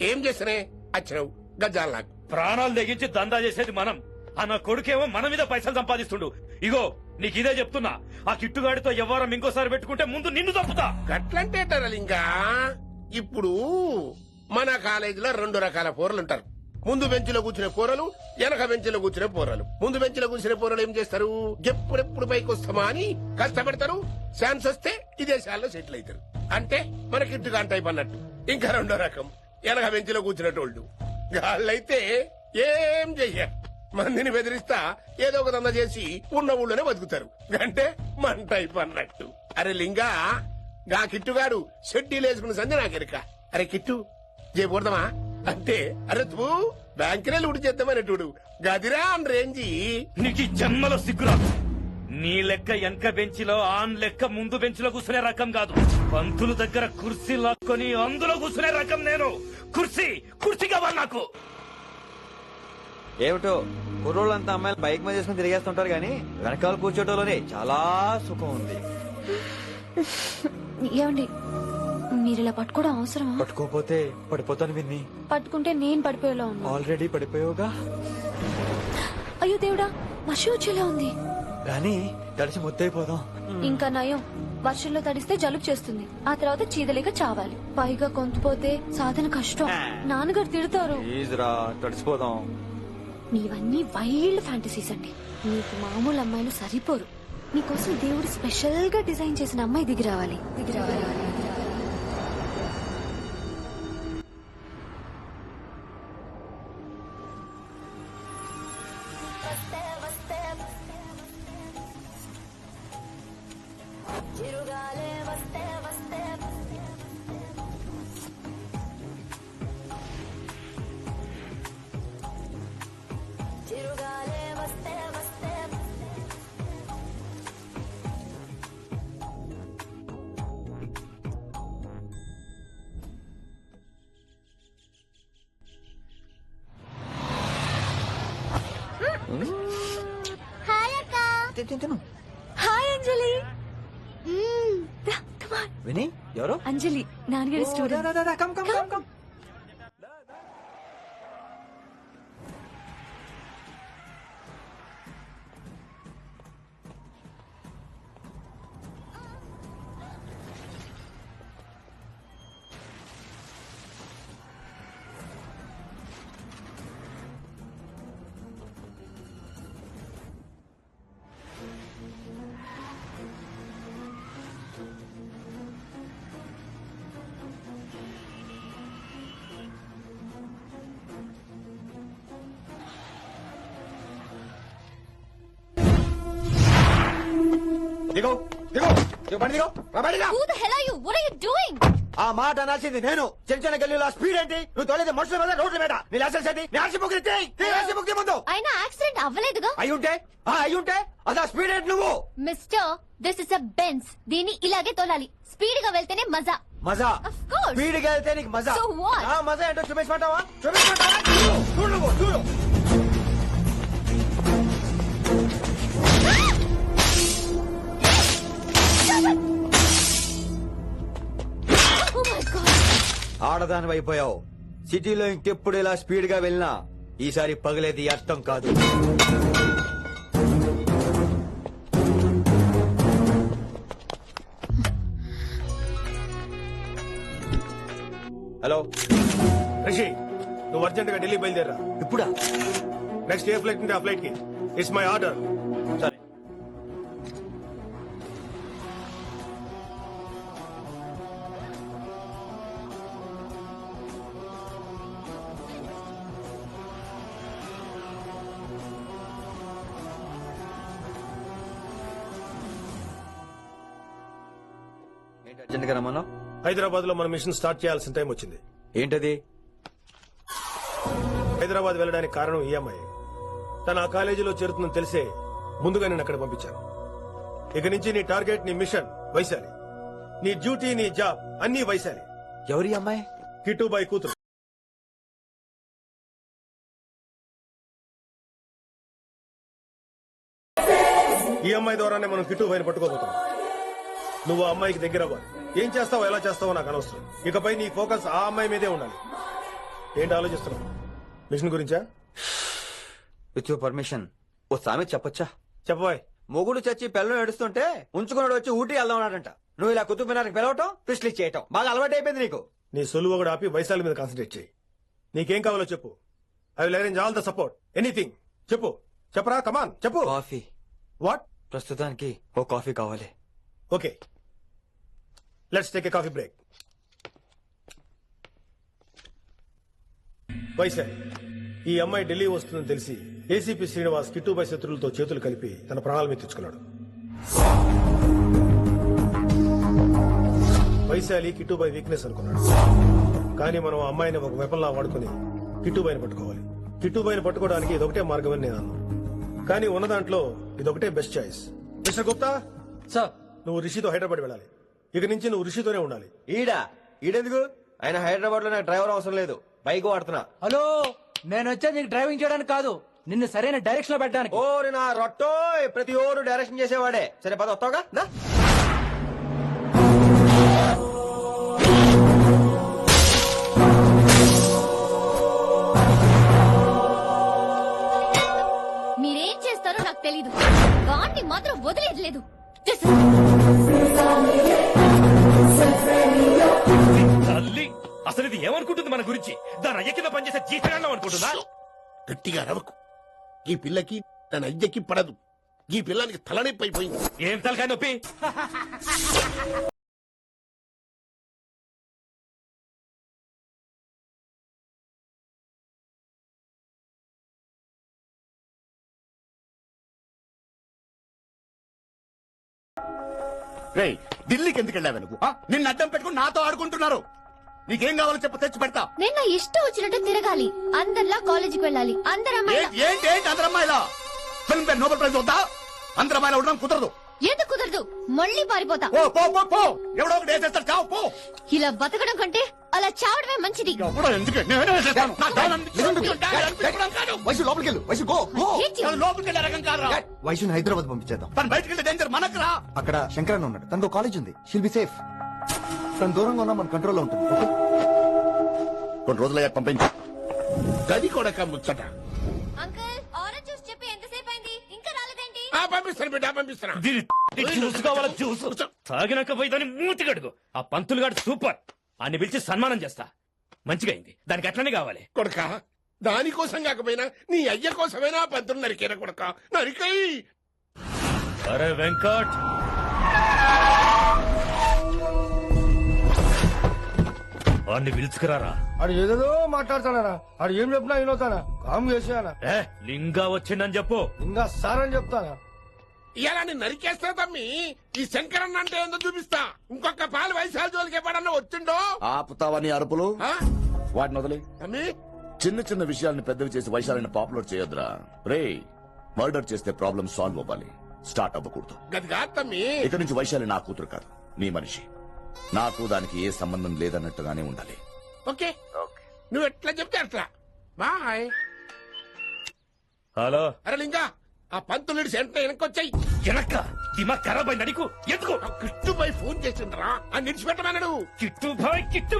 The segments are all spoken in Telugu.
ఏం చేసినే వచ్చినావు గజ్జాలు నాకు ప్రాణాలు తెగించి దందా చేసేది మనం అన్న కొడుకేమో మన మీద పైసలు సంపాదిస్తుండు. ఇగో నీకు ఇదే చెప్తున్నా, ఆ కిట్టుగాడితో ఎవరం ఇంకోసారి పెట్టుకుంటే ముందు నిన్ను చంపుతా. గట్లంటే ఇంకా ఇప్పుడు మన కాలేజీలో 2 రకాల పోరలు ఉంటారు. ముందు బెంచ్లో కూర్చునే పోరలు, వెనక బెంచ్లో కూర్చునే పోరలు. ముందు బెంచ్లో కూర్చునే పోరలు ఏం చేస్తారు? ఎప్పుడెప్పుడు పైకి వస్తామా అని కష్టపడతారు. ఛాన్స్ వస్తే విదేశాల్లో సెటిల్ అవుతారు. అంటే మన కిట్టుగా టైప్ అన్నట్టు. ఇంకా 2వ రకం వెనక బెంచ్లో కూర్చునేటోళ్ళు. వాళ్ళైతే ఏం చెయ్యరు, మందిని బెదిరిస్తా ఏదో ఒక దంద చేసి ఉన్న ఊళ్ళోనే బతుకుతారు. అంటే మన టైప్ అన్నట్టు. అరే లింగా, గా కిట్టుగాడు షెడ్డీలు వేసుకున్న సంధి నాకెరక. అరే కిట్టు చేయకూడదమా అంటే, అరే తూ బ్యాంకునే లూటి చేద్దామనేటోడు గదిరా అని రేంజి. నీకు ఈ జన్మలో సిగ్గురా. నీ లెక్క వెనక బెంచిలో ఆన్ లెక్క ముందు బెంచిలో కూర్చునే రకం కాదు. పంతులు దగ్గర కుర్చీ లాక్కొని అందులో కూర్చునే రకం నేను. కుర్చీ కావాలి నాకు. ఏమిటో కుర్రోళ్ళంతా అమ్మాయిలు బైక్ మీద చేసుకుని తిరిగేస్తుంటారు గానీ వెనకాల కూర్చోటంలోనే చాలా సుఖం ఉంది. ఏమండి, మీరు ఇలా పట్టుకోవడం అవసరమా? పట్టుకోపోతే పడిపోతాను విన్ని. పట్టుకుంటే నేను పడిపోయేలా ఉన్నా. ఆల్రెడీ పడిపోయావుగా. అయ్యో దేవుడా, వర్షం వచ్చేలా ఉంది. రాని తడిసి ముద్దైపోదాం. ఇంకా నయం, వర్షంలో తడిస్తే జలుబు చేస్తుంది. ఆ తర్వాత చీదలేక చావాలి. పైగా కొంతపోతే సాధన కష్టం. నాన్నగారు తిడతారు. ప్లీజ్ రా, తడిసిపోదాం. నీవన్నీ వైల్డ్ ఫ్యాంటసీస్ అండి. నీకు మామూలు అమ్మాయిలు సరిపోరు. నీకోసం దేవుడు స్పెషల్ గా డిజైన్ చేసిన అమ్మాయి దిగి రావాలి. హాయ్ అంజలి. విని ఎవరు? అంజలి, నాన్నగారి స్టూడెంట్. దిగో దిగో బండి దిగో. Who the hell are you? What are you doing? ఆ మాట అనాల్సింది నేను. చిన్న చిన్న గల్లీలో స్పీడ్ ఏంటి? నువ్వు తోలేది మనుషుల మీద, రోడ్ల మీద. నీ లైసెన్స్ ఏంటి? నీ ఆర్సీ బుక్ ఇచ్చేయ్ ముందు. అయినా యాక్సిడెంట్ అవ్వలేదుగా. అయ్యుంటే అదా స్పీడ్ ఏంటి నువ్వు? Mister, this is a Benz. దీన్ని ఇలాగే తోలాలి. స్పీడ్ గా వెళ్తేనే మజా. మజా? Of course. స్పీడ్ గా వెళ్తే నీకు మజా? So what? ఆ మజా ఏంటో చూపించమంటావా? చూడు నువ్వు, చూడు. Oh my God. ఆడదాని అయిపోయావు. సిటీలో ఇంకెప్పుడు ఇలా స్పీడ్ గా వెళ్ళినా ఈసారి పగలేది అర్థం కాదు. హలో రిషి, నువ్వు అర్జెంట్ గా ఢిల్లీ బయలుదేరా. ఇప్పుడా? నెక్స్ట్ ఏ ఫ్లైట్ ఉంటే ఆ ఫ్లైట్ కి. It's my order. సరే. ఏంటి అర్జెంట్ గా రమ్మన్నా? హైదరాబాద్ లో మన మిషన్ స్టార్ట్ చేయాల్సిన టైం వచ్చింది. ఏంటది? హైదరాబాద్ వెళ్ళడానికి కారణం ఈ అమ్మాయి. తన ఆ కాలేజీలో చేరుతుందని తెలిసే ముందుగా నేను అక్కడ పంపించాను. ఇక నుంచి నీ టార్గెట్, నీ మిషన్ వైశాలి. నీ డ్యూటీ, నీ జాబ్ అన్ని వైశాలి. ఎవరి అమ్మాయి? కిట్టుబాయి కూతురు. ఈ అమ్మాయి ద్వారానే మనం కిట్టుబాయిని పట్టుకోబోతున్నాం. నువ్వు ఆ అమ్మాయికి దగ్గర అవ్వాలి. ఏం చేస్తావో ఎలా చేస్తావో నాకు అనవసరం. ఇకపై నీ ఫోకస్ ఆ అమ్మాయి మీదే ఉండాలి. ఏంటి ఆలోచిస్తున్నావు? మిషన్ గురించా? విత్ యువర్ పర్మిషన్ ఓ సామెత చెప్పొచ్చా? చెప్పబోయ్. మొగుడు చచ్చి పిల్లలు ఏడుస్తుంటే ఉంచుకున్నాడు వచ్చి ఊటీ వెళ్దామన్నాడంట. నువ్వు ఇలా కుతుబ్ మినార్కి పిలవటం, ట్విస్ట్లు చేయటం బాగా అలవాటు అయిపోయింది నీకు. నీ సొలువు కూడా ఆపి వైశాలి మీద కాన్సన్ట్రేట్ చేయి. నీకేం కావాలో చెప్పు. I will arrange all the support. Anything చెప్పు. చెప్పరా, కమాన్ చెప్పు. కాఫీ. వాట్? ప్రస్తుతానికి ఓ కాఫీ కావాలి. Okay, let's take a coffee break. Vaishali, ఈ అమ్మాయి ఢిల్లీ వస్తుందని తెలిసి ఏసీపీ శ్రీనివాస్ కిట్టుపై శత్రులతో చేతులు కలిపి తన ప్రాణాల మీద తెచ్చుకున్నాడు. వైశాలి కిట్టుపై వీక్నెస్ అనుకున్నాడు. కానీ మనం ఆ అమ్మాయిని ఒక వెపన్లా వాడుకుని కిట్టుబాయిని పట్టుకోవాలి. కిట్టుబాయిని పట్టుకోవడానికి ఇదొకటే మార్గమని నేను అన్నాను. కానీ ఉన్న దాంట్లో ఇదొకటే best choice. Mister Gupta sir, నువ్వు రిషితో హైదరాబాద్ వెళ్ళాలి. ఇక నుంచి నువ్వు రిషితోనే ఉండాలి. ఈడెందుకు? ఆయన హైదరాబాద్ లో నాకు డ్రైవర్ అవసరం లేదు, బైక్ వాడుతున్నా. హలో, నేను వచ్చేది నీకు డ్రైవింగ్ చేయడానికి కాదు, నిన్ను సరైన డైరెక్షన్ లో పెట్టడానికి. ఓ నా రొట్టో, ప్రతి ఓరు డైరెక్షన్ చేసేవాడే. సరే పద, వస్తావుగా? దా. మీరేం చేస్తారో నాకు తెలీదు, వాడిని మాత్రం వదిలేదు లేదు. తల్లి, అసలు ఇది ఏమనుకుంటుంది మన గురించి? దాని అయ్య కింద పనిచేసే జీతగాళ్ళం అనుకుంటుందా? గట్టిగా రవకు. ఈ పిల్లకి తన అయ్యకి పడదు. ఈ పిల్లానికి తలనొప్పి అయిపోయింది. ఏం తలకాయ నొప్పి? రేయ్, ఢిల్లీకి ఎందుకు వెళ్ళావు నువ్వు? నిన్ను అడ్డం పెట్టుకుని నాతో ఆడుకుంటున్నారు. నీకేం కావాలో చెప్పు, తెచ్చి పెడతా. నేను నా ఇష్టం వచ్చినట్టు తిరగాలి, అందరిలా కాలేజీకి వెళ్ళాలి, అందరం ఏంటి అందరమ్మాయిలా? ఫిల్మ్ పేరు నోబెల్ ప్రైజ్ వద్దా? అందరమ్మాయిలా ఉండడం కుదరదు. ఎందుకు కుదరదు? మళ్ళీ పారిపోతా. పో పో పో పో, ఎవడో ఒకటి వేసేస్తాడు, చావు పో. ఇలా బతకడం కంటే అలా చావడమే మంచిది. ఎవడో ఎందుకు? నేనే వేసేస్తాను. నా డాన్ అనిపించుకోవడం కాదు. వైసు లోపలికి వెళ్ళు, వైసు గో. Hate you. నేను లోపలికి వెళ్ళే రకం కాదురా. వైసుని హైదరాబాద్ పంపించేద్దాం. తను బయటికి వెళ్తే డేంజర్ మనకు రా. అక్కడ శంకరన్ ఉన్నాడు, తనతో కాలేజ్ ఉంది, షిల్ బి సేఫ్. తన దూరంగా ఉన్నా మన కంట్రోల్లో ఉంటుంది. కొన్ని రోజులయ్యాక పంపించు. గది కొడక ముచ్చట. అంకుల్, ఆరెంజ్ జ్యూస్ చెప్పి ఎంతసేపు అయింది, ఇంకా రాలేదేంటి? పంపిస్తాను బిడ్డ, పంపిస్తాను. దీని జ్యూస్ కావాలా? జ్యూస్ తాగినాక పోయి దాన్ని మూతి కడుగు. ఆ పంతులు గాడు సూపర్, అన్ని పిలిచి సన్మానం చేస్తా. మంచిగా అయింది, దానికి అట్లనే కావాలి. కొడక, దానికోసం కాకపోయినా నీ అయ్య కోసమైనా పంతులు నరికేరా కొడక, నరికై. అరే వెంకట్, వాడిని పిలుచుకురారా. ఆడు ఏదేదో మాట్లాడతానా? ఆడు ఏం చెప్పినా వినవుతానా? కామ్ చేసానా? ఏ లింగా వచ్చిందని చెప్పు. ఇంకా సారని చెప్తానా? ఇలా నేను నరికేస్తా తమ్మి. ఈ శంకరన్న అంటే ఏందో చూపిస్తా. ఇంకొక పాలు వయసాల జోలికి ఎప్పుడన్నా వచ్చిండో ఆపుతావని అరుపులు వాటిని వదిలే. తమ్మి, చిన్న చిన్న విషయాలను పెద్దవి చేసి వైశాలిని పాపులర్ చేయొద్దురా. రే, మర్డర్ చేస్తే ప్రాబ్లం సాల్వ్ అవ్వాలి, స్టార్ట్ అవ్వకూడదు. గది కాదు తమ్మి. ఇక నుంచి వైశాలి నా కూతురు కాదు, నీ మనిషి. నాకు దానికి ఏ సంబంధం లేదన్నట్టుగానే ఉండాలి. ఓకే, నువ్వు ఎట్లా చెప్తే అట్లా. బాయ్. హలో. అరే లింగా, ఆ పంతులుడి సెంటర్ వెనకొచ్చాయి. వెనక్క దిమాగ్ ఖరాబ్ అయింది నీకు. ఎందుకు? కృష్ణుబాయ్ ఫోన్ చేసిండ్రా, అని నిడిచిపెట్టమన్నాడు. కిట్టు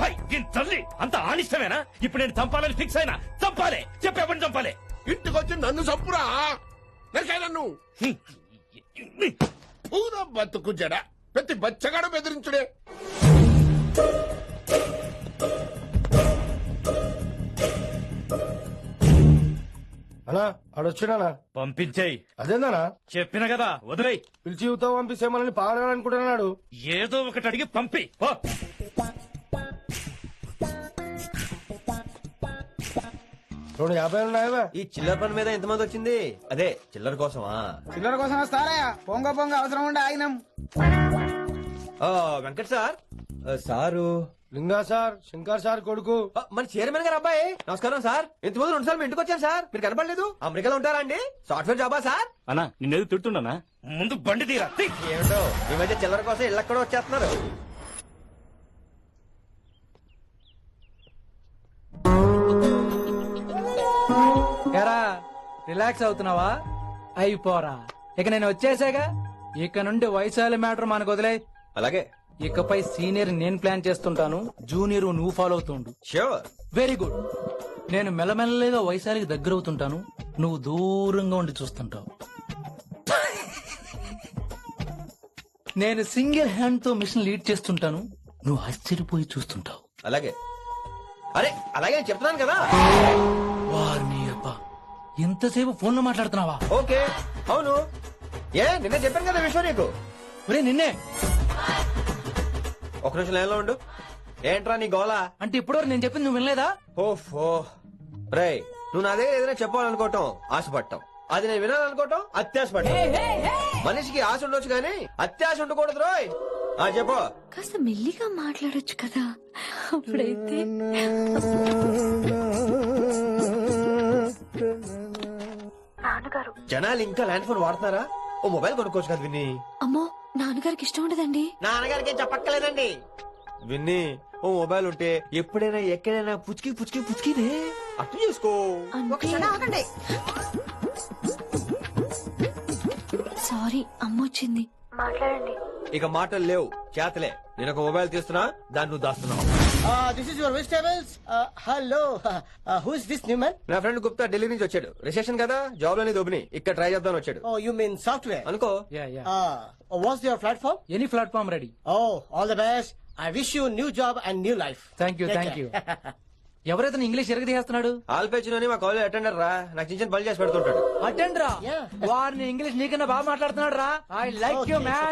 భాయ్ దీని తల్లి అంత ఆనిష్టమేనా? ఇప్పుడు నేను చంపాలని ఫిక్స్ అయినా. చంపాలే, చెప్పేపని చంపాలే. ఇంటికొచ్చి నన్ను చంపురా, నరికాయ నన్ను. పూర బతుకు జడ, ప్రతి బచ్చగాడు బెదిరించుడే. అనా ఆడొచ్చినానా? పంపించేయి. అదేందనా? చెప్పిన కదా వదిలేయ్. పిలిచి యువత పంపిస్తేమని పాడాలనుకుంటున్నాడు. ఏదో ఒకటి అడిగి పంపి. ఓ. 250 ఉన్నాయా? ఈ చిల్లర పని మీద ఎంతమంది వచ్చింది? అదే చిల్లర కోసమా? చిల్లర కోసం వస్తారా? పొంగ అవసరం ఉండే ఆగినాం. వెంకట్ సార్. సారు లింగా సార్, శంకర్ సార్ కొడుకు. మన చైర్మన్ గారు అబ్బాయి. నమస్కారం సార్. ఇంతకుముందు 2 సార్లు మీ ఇంటికి వచ్చాను సార్, మీరు కనపడలేదు. అమెరికాలో ఉంటారా అండి? సాఫ్ట్వేర్ జాబా సార్? అన్నా నిన్నేది తిడుతున్నానా? ముందు బండి తీరా. ఏమిటో ఈ మధ్య చిల్లర కోసం ఇళ్ళక్కడ వచ్చేస్తున్నారు. ఎరా రిలాక్స్ అవుతున్నావా? అయిపోరా, ఇక నేను వచ్చేసాగా. ఇక నుండి వయసాల మ్యాటర్ మనకు వదిలే. అలాగే. ఇకపై సీనియర్ నేను ప్లాన్ చేస్తుంటాను, జూనియర్ నువ్వు ఫాలో అవుతుండు. ష్యూర్. Very good. నేను మెల్లమెల్లగా వైశాలికి దగ్గర అవుతుంటాను, నువ్వు దూరంగా ఉండి చూస్తుంటావు. నేను సింగిల్ హ్యాండ్ తో మిషన్ లీడ్ చేస్తుంటాను, నువ్వు ఆశ్చర్యపోయి చూస్తుంటావు. అలాగే అరే అలాగే అని చెప్తున్నాను కదా. వారిని అబ్బా, ఎంతసేపు ఫోన్ లో మాట్లాడుతున్నావా? ఓకే అవును, నిన్న చెప్పాను కదా విషయం నీకు. ఒరే నిన్నే. ఒక నిమిషం లైన్లో ఉండు. ఏంట్రా నీ గోలా? అంటే ఇప్పటివరకు నేను చెప్పింది నువ్వు వినలేదా? ఓఫో రేయ్, నువ్వు నా దగ్గర ఏదైనా చెప్పాలనుకోవటం ఆశపడటం, అది నేను వినాలనుకోవటం అత్యాశపడటం. మనిషికి ఆశ ఉండొచ్చు కానీ అత్యాశ ఉండకూడదు రోయ్. చెప్పు. కాస్త మెల్లిగా మాట్లాడొచ్చు కదా, అప్పుడైతే. నాన్నగారు. జనాలు ఇంకా ల్యాండ్ ఫోన్ వాడుతున్నారా? ఓ మొబైల్ కొనుక్కోవచ్చు కదా విన్ని. అమ్మో, నాన్నగారికి ఇష్టం ఉండదండి. నాన్నగారికి చెప్పక్కలేదండి. విన్ని, ఓ మొబైల్ ఉంటే ఎప్పుడైనా ఎక్కడైనా పుచ్చుకి పుచ్చుకి పుచ్చుకినే అర్థం చేసుకో. అంటే సారీ, అమ్మ వచ్చింది. మాట్లాడండి. ఇక మాటలు లేవు, చేతలే. నేను ఒక మొబైల్ తీస్తున్నా, దాన్ని నువ్వు దాస్తున్నావు. This is your vegetables. Hello. Who is this new man? నా ఫ్రెండ్ గుప్తా ఢిల్లీ నుంచి వచ్చాడు. రిసెప్షన్ కదా, జాబ్ లోని దొబ్బిని ఇక్కడ ట్రై చేద్దాం వచ్చాడు. Oh, you mean software? అనుకో. What's your platform? Any platform ready. Oh, all the best. I wish you new job and new life. Thank you, Take thank you. care. ఎవరైతే ఇంగ్లీష్ ఎరగదీస్తున్నాడు? ఆల్పేచినోని మా కాలేజ్ అటెండర్ రా, నాకు చిన్న చిన్న పని చేసి పెడుతుంటాడు. అటెండ్ రా. Yeah. వారిని ఇంగ్లీష్ నీకన్నా బాగా మాట్లాడుతున్నాడు రా. I like you man.